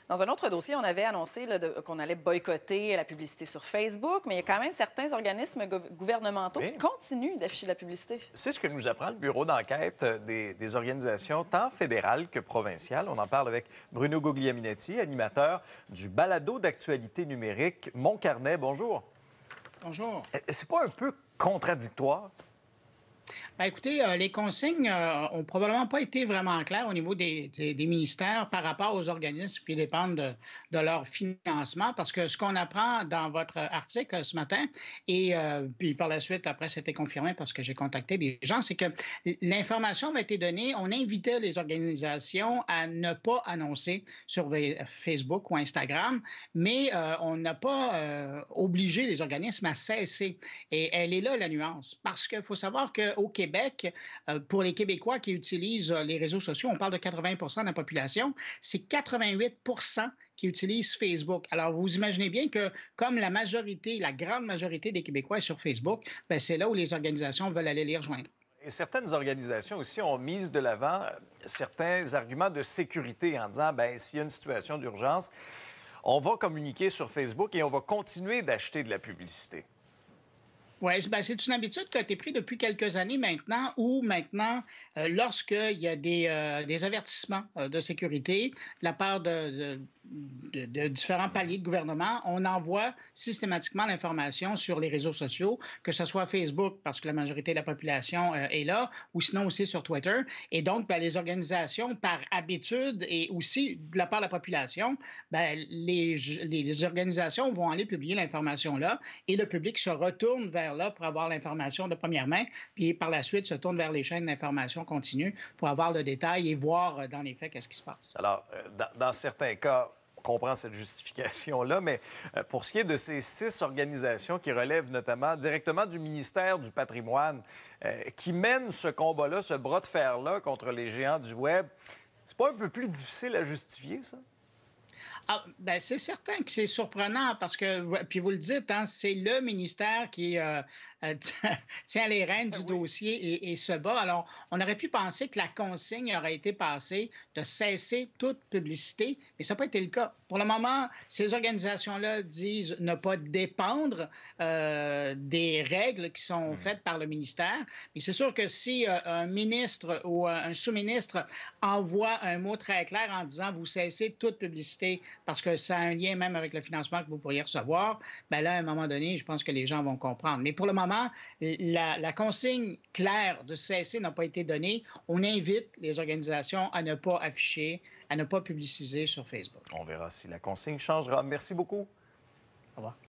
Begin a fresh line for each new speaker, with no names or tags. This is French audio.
Dans un autre dossier, on avait annoncé qu'on allait boycotter la publicité sur Facebook, mais il y a quand même certains organismes gouvernementaux
Oui.
qui continuent d'afficher de la publicité.
C'est ce que nous apprend le bureau d'enquête des organisations tant fédérales que provinciales. On en parle avec Bruno Guglielminetti, animateur du balado d'actualité numérique Mon Carnet. Bonjour.
Bonjour.
C'est pas un peu contradictoire?
Ben, écoutez, les consignes ont probablement pas été vraiment claires au niveau des ministères par rapport aux organismes qui dépendent de leur financement, parce que ce qu'on apprend dans votre article ce matin, et puis par la suite, après, c'était confirmé parce que j'ai contacté des gens, c'est que l'information avait été donnée, on invitait les organisations à ne pas annoncer sur Facebook ou Instagram, mais on n'a pas obligé les organismes à cesser. Et elle est là, la nuance, parce qu'il faut savoir qu'au Québec, pour les Québécois qui utilisent les réseaux sociaux, on parle de 80 de la population, c'est 88 qui utilisent Facebook. Alors, vous imaginez bien que comme la majorité, la grande majorité des Québécois est sur Facebook, bien, c'est là où les organisations veulent aller les rejoindre.
Et certaines organisations aussi ont mis de l'avant certains arguments de sécurité en disant, bien, s'il y a une situation d'urgence, on va communiquer sur Facebook et on va continuer d'acheter de la publicité.
Oui, ben, c'est une habitude qui a été prise depuis quelques années maintenant, où maintenant, lorsqu'il y a des avertissements de sécurité de la part de différents paliers de gouvernement, on envoie systématiquement l'information sur les réseaux sociaux, que ce soit Facebook, parce que la majorité de la population est là, ou sinon aussi sur Twitter. Et donc, ben, les organisations, par habitude et aussi de la part de la population, ben, les organisations vont aller publier l'information là et le public se retourne vers là pour avoir l'information de première main, puis par la suite se tourne vers les chaînes d'information continue pour avoir le détail et voir dans les faits qu'est-ce qui se passe.
Alors, dans certains cas, on comprend cette justification-là, mais pour ce qui est de ces 6 organisations qui relèvent notamment directement du ministère du Patrimoine, qui mènent ce combat-là, ce bras de fer-là contre les géants du Web, c'est pas un peu plus difficile à justifier, ça?
Ah, ben, c'est certain que c'est surprenant parce que, puis vous le dites, hein, c'est le ministère qui tient les rênes du dossier et se bat. Alors, on aurait pu penser que la consigne aurait été passée de cesser toute publicité, mais ça n'a pas été le cas. Pour le moment, ces organisations-là disent ne pas dépendre des règles qui sont faites par le ministère. Mais c'est sûr que si un ministre ou un sous-ministre envoie un mot très clair en disant vous cessez toute publicité parce que ça a un lien même avec le financement que vous pourriez recevoir, bien là, à un moment donné, je pense que les gens vont comprendre. Mais pour le moment, la consigne claire de cesser n'a pas été donnée. On invite les organisations à ne pas afficher, à ne pas publiciser sur Facebook.
On verra si la consigne changera. Merci beaucoup.
Au revoir.